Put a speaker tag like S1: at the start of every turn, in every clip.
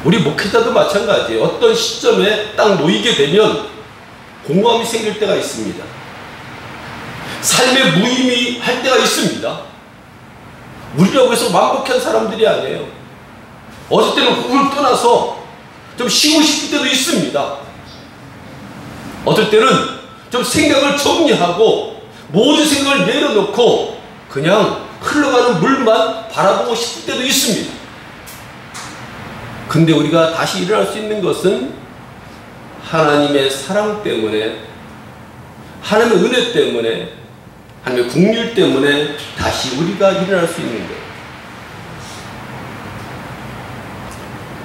S1: 우리 목회자도 마찬가지예요. 어떤 시점에 딱 놓이게 되면 공허함이 생길 때가 있습니다. 삶의 무의미할 때가 있습니다. 우리라고 해서 완벽한 사람들이 아니에요. 어쩔 때는 훌 떠나서 좀 쉬고 싶을 때도 있습니다. 어떨 때는 좀 생각을 정리하고 모든 생각을 내려놓고 그냥 흘러가는 물만 바라보고 싶을 때도 있습니다. 근데 우리가 다시 일어날 수 있는 것은 하나님의 사랑 때문에, 하나님의 은혜 때문에, 하나님의 긍휼 때문에 다시 우리가 일어날 수 있는 거예요.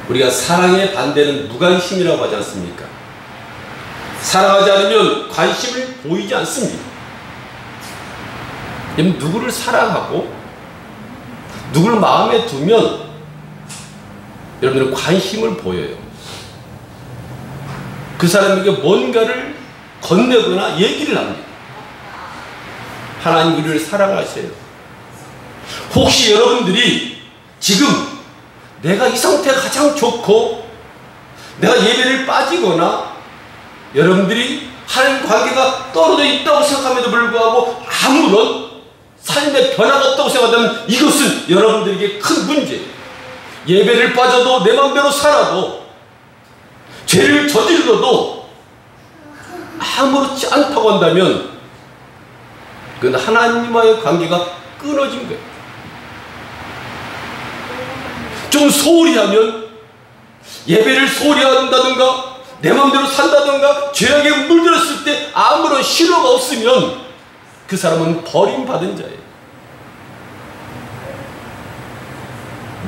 S1: 우리가 사랑의 반대는 무관심이라고 하지 않습니까? 사랑하지 않으면 관심을 보이지 않습니다. 누구를 사랑하고 누구를 마음에 두면 여러분들은 관심을 보여요. 그 사람에게 뭔가를 건네거나 얘기를 합니다. 하나님 우리를 사랑하세요. 혹시 여러분들이 지금 내가 이 상태가 가장 좋고 내가 예배를 빠지거나 여러분들이 하나님 관계가 떨어져 있다고 생각함에도 불구하고 아무런 삶의 변화가 없다고 생각하면 이것은 여러분들에게 큰 문제예요. 예배를 빠져도 내 맘대로 살아도 죄를 저질러도 아무렇지 않다고 한다면 그건 하나님과의 관계가 끊어진 거예요. 좀 소홀히 하면 예배를 소홀히 한다든가 내 맘대로 산다든가 죄악에 물들었을 때 아무런 신호가 없으면 그 사람은 버림받은 자예요.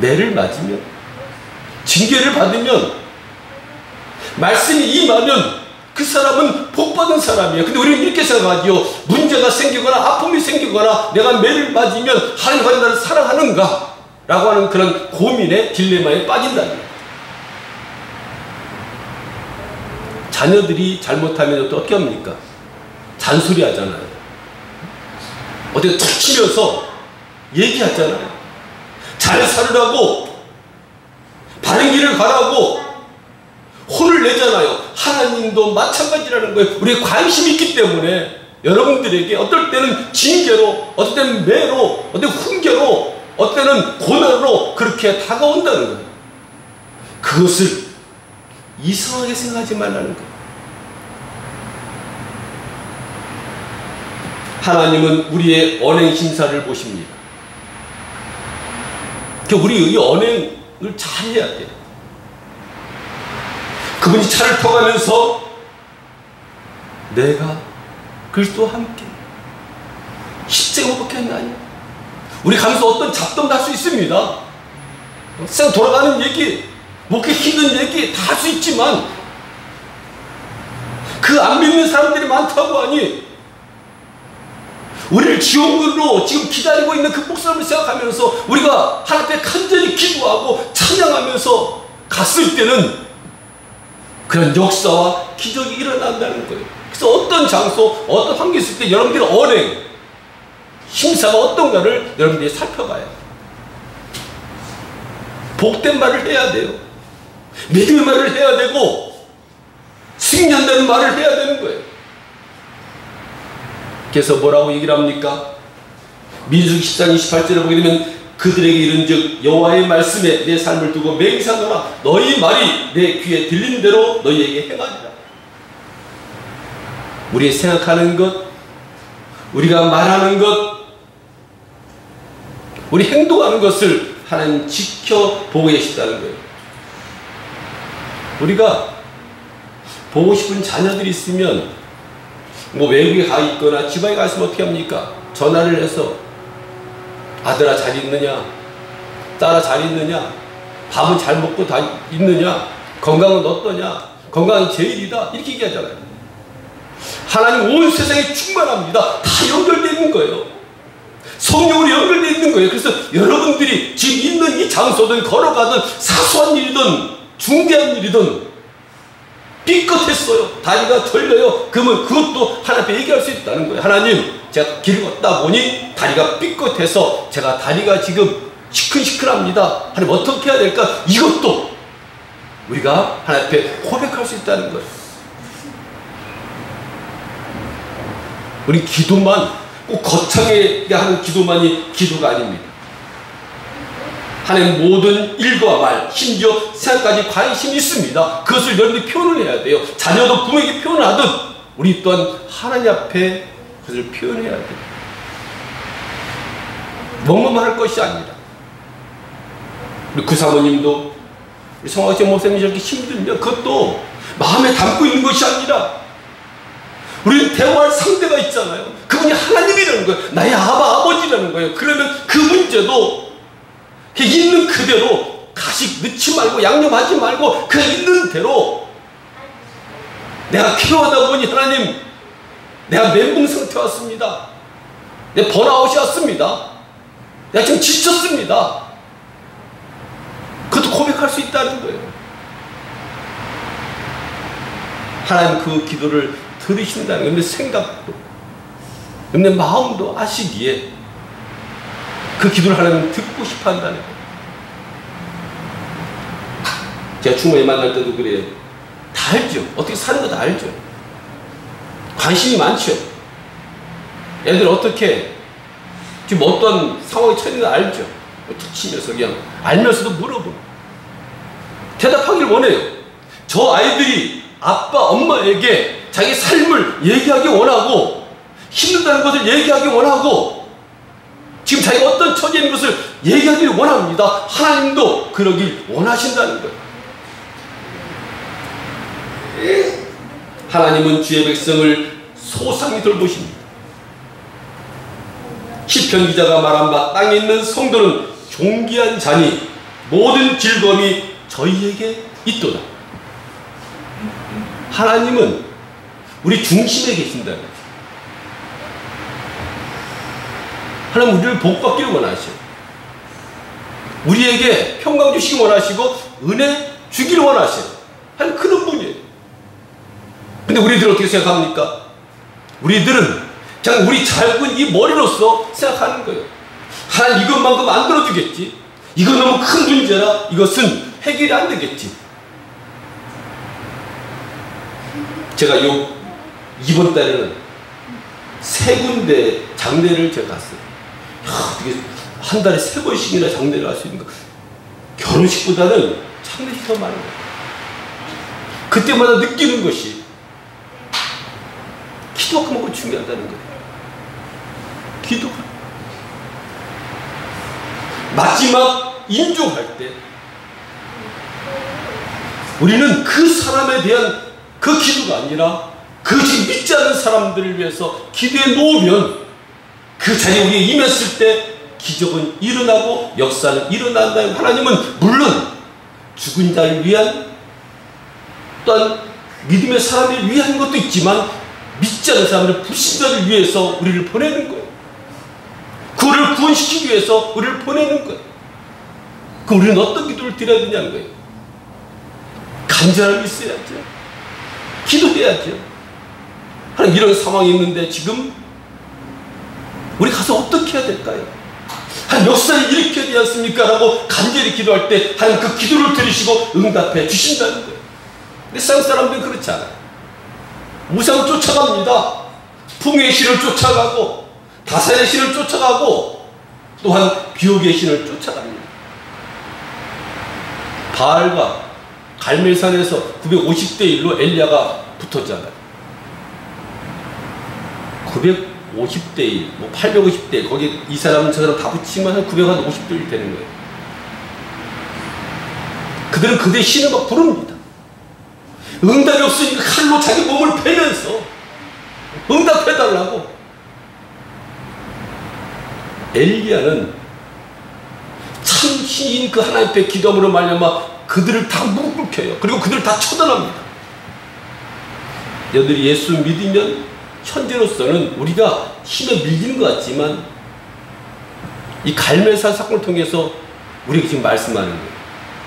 S1: 매를 맞으면 징계를 받으면 말씀이 임하면 그 사람은 복받은 사람이에요. 근데 우리는 이렇게 생각하지요. 문제가 생기거나 아픔이 생기거나 내가 매를 맞으면 하나님과 나를 사랑하는가 라고 하는 그런 고민의 딜레마에 빠진다는 거예요. 자녀들이 잘못하면 또 어떻게 합니까? 잔소리 하잖아요. 어떻게 툭 치면서 얘기하잖아요. 잘 살으라고 바른 길을 가라고 혼을 내잖아요. 하나님도 마찬가지라는 거예요. 우리의 관심이 있기 때문에 여러분들에게 어떨 때는 징계로, 어떨 때는 매로, 어떨 때는 훈계로, 어떨 때는 고난으로 그렇게 다가온다는 거예요. 그것을 이상하게 생각하지 말라는 거예요. 하나님은 우리의 언행 심사를 보십니다. 우리 이 언행을 잘 해야 돼요. 그분이 차를 타가면서 내가 그리스도와 함께 십자가 못 박혀 있나니 우리 가면서 어떤 잡담도 할 수 있습니다. 세상 돌아가는 얘기, 먹기 힘든 얘기 다 할 수 있지만 그 안 믿는 사람들이 많다고 하니 우리를 지옥으로 지금 기다리고 있는 그 목숨을 생각하면서 우리가 하나님 앞에 간절히 기도하고 찬양하면서 갔을 때는 그런 역사와 기적이 일어난다는 거예요. 그래서 어떤 장소, 어떤 환경이 있을 때 여러분들의 언행, 심사가 어떤가를 여러분들이 살펴봐요. 복된 말을 해야 돼요. 믿음의 말을 해야 되고 승리한다는 말을 해야 되는 거예요. 그래서 뭐라고 얘기를 합니까? 민수기 10장 28절에 보게 되면 그들에게 이른즉 여호와의 말씀에 내 삶을 두고 맹세하노라 너희 말이 내 귀에 들리는 대로 너희에게 행하리라. 우리 생각하는 것, 우리가 말하는 것, 우리 행동하는 것을 하나님 지켜보고 계시다는 거예요. 우리가 보고 싶은 자녀들이 있으면 뭐 외국에 가 있거나 지방에 가 있으면 어떻게 합니까? 전화를 해서 아들아 잘 있느냐? 딸아 잘 있느냐? 밥은 잘 먹고 다 있느냐? 건강은 어떠냐? 건강이 제일이다. 이렇게 얘기하잖아요. 하나님 온 세상에 충만합니다. 다 연결되어 있는 거예요. 성령으로 연결되어 있는 거예요. 그래서 여러분들이 지금 있는 이 장소든 걸어가든 사소한 일이든 중대한 일이든 삐끗했어요. 다리가 절려요. 그러면 그것도 하나님 앞에 얘기할 수 있다는 거예요. 하나님, 제가 길 걷다 보니 다리가 삐끗해서 제가 다리가 지금 시큰시큰합니다. 하나님 어떻게 해야 될까? 이것도 우리가 하나님 앞에 고백할 수 있다는 거예요. 우리 기도만 꼭 거창하게 하는 기도만이 기도가 아닙니다. 하나님 모든 일과 말, 심지어 생각까지 관심이 있습니다. 그것을 여러분들이 표현을 해야 돼요. 자녀도 부모에게 표현하듯 우리 또한 하나님 앞에 그것을 표현해야 돼요. 뭐만 할 것이 아니라. 우리 그 사모님도 우리 성화정 목사님이 저렇게 힘들면 그것도 마음에 담고 있는 것이 아니라 우리는 대화할 상대가 있잖아요. 그분이 하나님이라는 거예요. 나의 아버지라는 거예요. 그러면 그 문제도 있는 그대로 가식 넣지 말고 양념하지 말고 그 있는 대로 내가 필요하다 보니 하나님 내가 멘붕 상태 왔습니다. 내 번아웃이 왔습니다. 내가 지금 지쳤습니다. 그것도 고백할 수 있다는 거예요. 하나님 그 기도를 들으신다는 거예요. 여러분의 생각도 여러분의 마음도 아시기에 그 기도를 하나님 듣고 싶어 한다는 거예요. 제가 주말에 만날 때도 그래요. 다 알죠. 어떻게 사는 거 다 알죠. 관심이 많죠. 애들 어떻게 지금 어떤 상황에 처했는지 알죠. 툭 치면서 그냥 알면서도 물어보고 대답하기를 원해요. 저 아이들이 아빠 엄마에게 자기 삶을 얘기하기 원하고 힘들다는 것을 얘기하기 원하고 지금 자기가 어떤 처지에 있는 것을 얘기하기를 원합니다. 하나님도 그러길 원하신다는 거예요. 하나님은 주의 백성을 소상히 돌보십니다. 시편 기자가 말한 바 땅에 있는 성도는 존귀한 자니 모든 즐거움이 저희에게 있도다. 하나님은 우리 중심에 계신다는 거죠. 하나님 우리를 복받기를 원하셔요. 우리에게 평강 주시기 원하시고 은혜 주기를 원하셔요. 하나님 그런 분이에요. 근데 우리들은 어떻게 생각합니까? 우리들은 그냥 우리 작은 이 머리로서 생각하는 거예요. 하나님 이것만큼 만들어주겠지. 이건 너무 큰 문제라 이것은 해결이 안 되겠지. 제가 이번 달에는 3군데 장례를 제가 갔어요. 어떻게 한 달에 3번씩이나 장례를 할 수 있는 거. 결혼식보다는 장례식이 더 많은 거예요. 그때마다 느끼는 것이 기도가 그만큼 중요하다는 거예요. 기도가 마지막 인종할 때 우리는 그 사람에 대한 그 기도가 아니라 그 지금 믿지 않는 사람들을 위해서 기도해 놓으면 그 자리에 우리가 임했을 때 기적은 일어나고 역사는 일어난다. 하나님은 물론 죽은 자를 위한 또한 믿음의 사람을 위한 것도 있지만 믿지 않는 사람들 불신자를 위해서 우리를 보내는 거예요. 그를 구원시키기 위해서 우리를 보내는 거예요. 그럼 우리는 어떤 기도를 드려야 되냐는 거예요. 간절함이 있어야죠. 기도해야죠. 하나님 이런 상황이 있는데 지금 우리 가서 어떻게 해야 될까요? 하나님 역사를 일으켜야 되지 않습니까? 라고 간절히 기도할 때 하나님 그 기도를 들으시고 응답해 주신다는 거예요. 근데 세상 사람들은 그렇지 않아요. 우상 쫓아갑니다. 풍의 신을 쫓아가고 다산의 신을 쫓아가고 또한 비옥의 신을 쫓아갑니다. 바알과 갈멜산에서 950대 1로 엘리야가 붙었잖아요. 950대 1, 뭐 850대 1, 거기 이 사람은 저 사람 다 붙이면 한 950대 1 되는 거예요. 그들은 그들의 신을 막 부릅니다. 응답이 없으니까 칼로 자기 몸을 베면서 응답해달라고. 엘리야는 참 신인 그 하나님 앞에 기도함으로 말미암아 그들을 다 무릎 꿇혀요. 그리고 그들을 다 처단합니다. 여러분들이 예수 믿으면 현재로서는 우리가 힘에 밀리는 것 같지만 이 갈멜산 사건을 통해서 우리가 지금 말씀하는 거예요.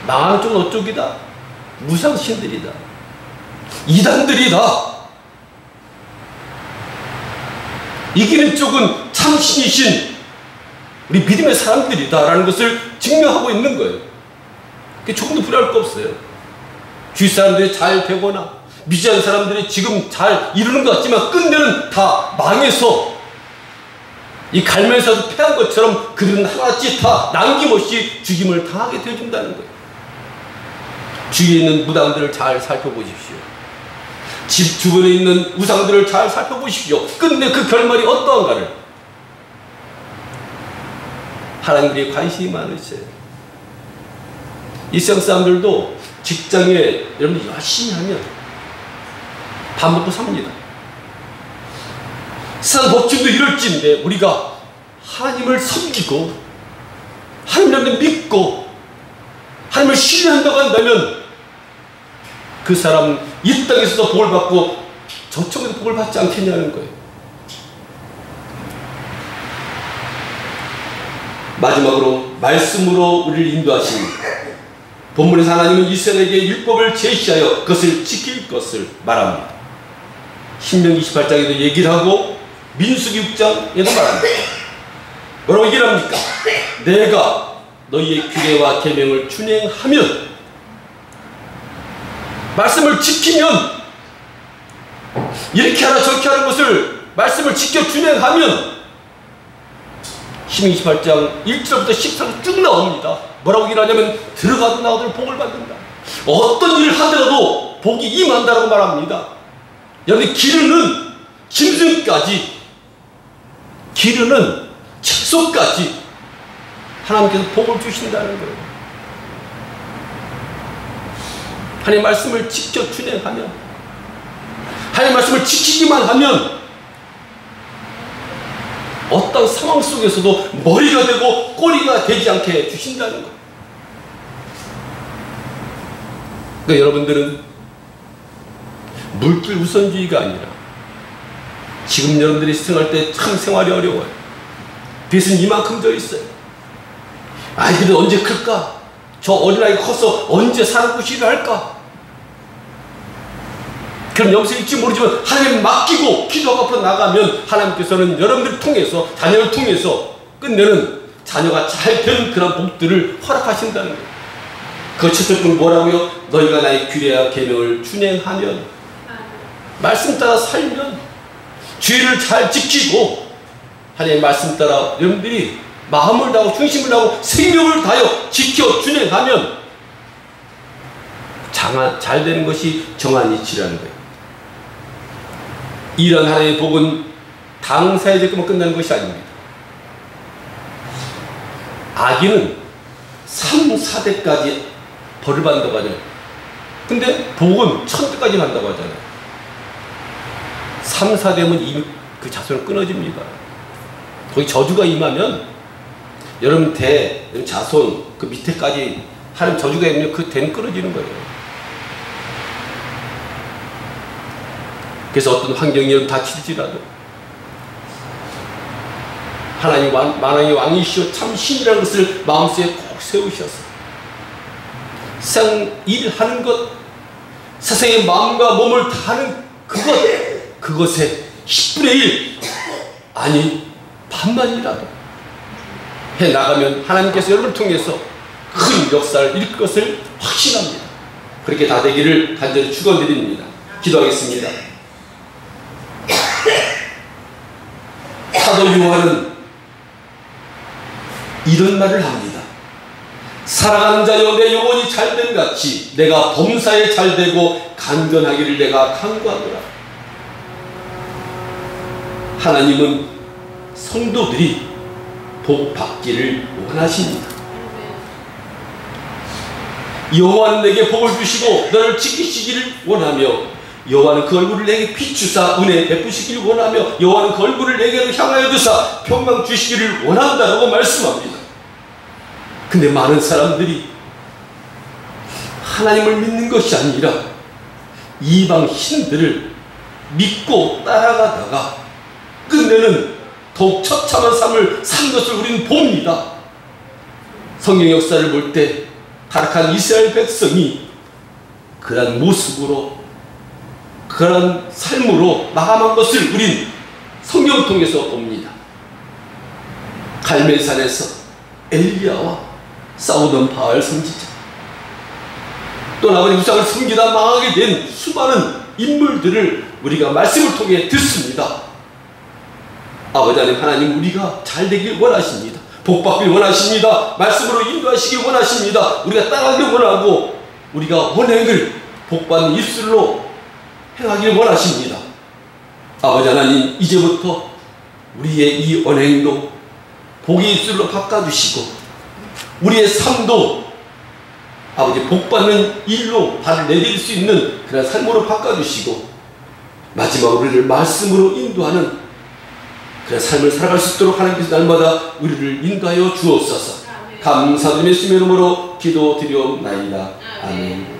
S1: 망하는 쪽은 어쪽이다? 무상신들이다. 이단들이다. 이기는 쪽은 참신이신 우리 믿음의 사람들이다 라는 것을 증명하고 있는 거예요. 그게 조금도 불안할 거 없어요. 주위 사람들이 잘 되거나 미지한 사람들이 지금 잘 이루는 것 같지만 끝내는 다 망해서 이 갈매에서도 패한 것처럼 그들은 하나같이 다 남김없이 죽임을 당하게 되어준다는 거예요. 주위에 있는 무당들을 잘 살펴보십시오. 집 주변에 있는 우상들을 잘 살펴보십시오. 끝내 그 결말이 어떠한가를 하나님들이 관심이 많으세요. 이 세상 사람들도 직장에 여러분들 열심히 하면 밥 먹고 삽니다. 세상 법칙도 이럴지인데 우리가 하나님을 섬기고 하나님을 믿고 하나님을 신뢰한다고 한다면 그 사람 이 땅에서도 복을 받고 저쪽에서 복을 받지 않겠냐는 거예요. 마지막으로 말씀으로 우리를 인도하십니다. 본문에서 하나님은 이스라엘에게 율법을 제시하여 그것을 지킬 것을 말합니다. 신명기 28장에도 얘기를 하고 민수기 6장에도 말합니다. 뭐라고 얘기를 합니까? 내가 너희의 규례와 계명을 준행하면, 말씀을 지키면, 이렇게 하라 저렇게 하는 것을 말씀을 지켜 준행하면, 신명기 28장 1절부터 10절까지 쭉 나옵니다. 뭐라고 얘기를 하냐면 들어가도 나오도 복을 받는다. 어떤 일을 하더라도 복이 임한다라고 말합니다. 여러분, 기르는 짐승까지, 기르는 채소까지 하나님께서 복을 주신다는 거예요. 하나님 말씀을 지켜 준행하면, 하나님 말씀을 지키기만 하면 어떤 상황 속에서도 머리가 되고 꼬리가 되지 않게 주신다는 거예요. 그러니까 여러분들은 물질 우선주의가 아니라, 지금 여러분들이 생활 때 참 생활이 어려워요. 빚은 이만큼 더 있어요. 아이들은 언제 클까? 저 어린아이가 커서 언제 산업구실을 할까? 그런 염색이 있지 모르지만 하나님 맡기고 기도하고 앞으로 나가면 하나님께서는 여러분들을 통해서, 자녀를 통해서 끝내는 자녀가 잘 된 그런 복들을 허락하신다는 거예요. 그 첫째 분 뭐라고요? 너희가 나의 규례와 계명을 준행하면, 말씀 따라 살면, 죄를 잘 지키고 하나님의 말씀 따라 여러분들이 마음을 다하고 중심을 다하고 생명을 다하여 지켜 준행하면 잘 되는 것이 정한 이치라는 거예요. 이런 하나님의 복은 당사에 되면 끝나는 것이 아닙니다. 아기는 3, 4대까지 벌을 받는다고 하잖아요. 근데 복은 1000대까지 받는다고 하잖아요. 3, 4대면 이미 그 자손은 끊어집니다. 거기 저주가 임하면 여러분 자손 그 밑에까지 하나님 저주가 임하면 그 대는 끊어지는 거예요. 그래서 어떤 환경이 여러분 다칠지라도 하나님 만왕의 왕이시오 참 신이라는 것을 마음속에 꼭 세우셔서 세상 일하는 것, 세상의 마음과 몸을 다하는 그것의 10분의 1 아니 반만이라도 해나가면 하나님께서 여러분을 통해서 큰 역사를 일으킬 것을 확신합니다. 그렇게 다 되기를 간절히 축원드립니다. 기도하겠습니다. 사도 요한은 이런 말을 합니다. 살아가는 자여 내 영혼이 잘된 같이 내가 범사에 잘되고 강건하기를 내가 간구하노라. 하나님은 성도들이 복 받기를 원하십니다. 여호와는 내게 복을 주시고 너를 지키시기를 원하며, 여호와는 그 얼굴을 내게 비추사 은혜 베푸시기를 원하며, 여호와는 그 얼굴을 내게로 향하여 두사 평강 주시기를 원한다라고 말씀합니다. 근데 많은 사람들이 하나님을 믿는 것이 아니라 이방 신들을 믿고 따라가다가 끝내는 더욱 처참한 삶을 산 것을 우리는 봅니다. 성경 역사를 볼 때 타락한 이스라엘 백성이 그러한 모습으로, 그러한 삶으로 마감한 것을 우린 성경을 통해서 봅니다. 갈멜산에서 엘리야와 싸우던 바알 선지자, 또 아버지 우상을 섬기다 망하게 된 수많은 인물들을 우리가 말씀을 통해 듣습니다. 아버지 하나님 우리가 잘 되길 원하십니다. 복 받길 원하십니다. 말씀으로 인도하시길 원하십니다. 우리가 따라가길 원하고 우리가 언행을 복 받는 입술로 행하길 원하십니다. 아버지 하나님 이제부터 우리의 이 언행도 복의 입술로 바꿔주시고 우리의 삶도 아버지 복받는 일로 발을 내딜 수 있는 그런 삶으로 바꿔주시고 마지막으로 우리를 말씀으로 인도하는 그런 삶을 살아갈 수 있도록 하나님께서 날마다 우리를 인도하여 주옵소서. 감사드리며 주님의 이름으로 기도드리옵나이다. 아멘.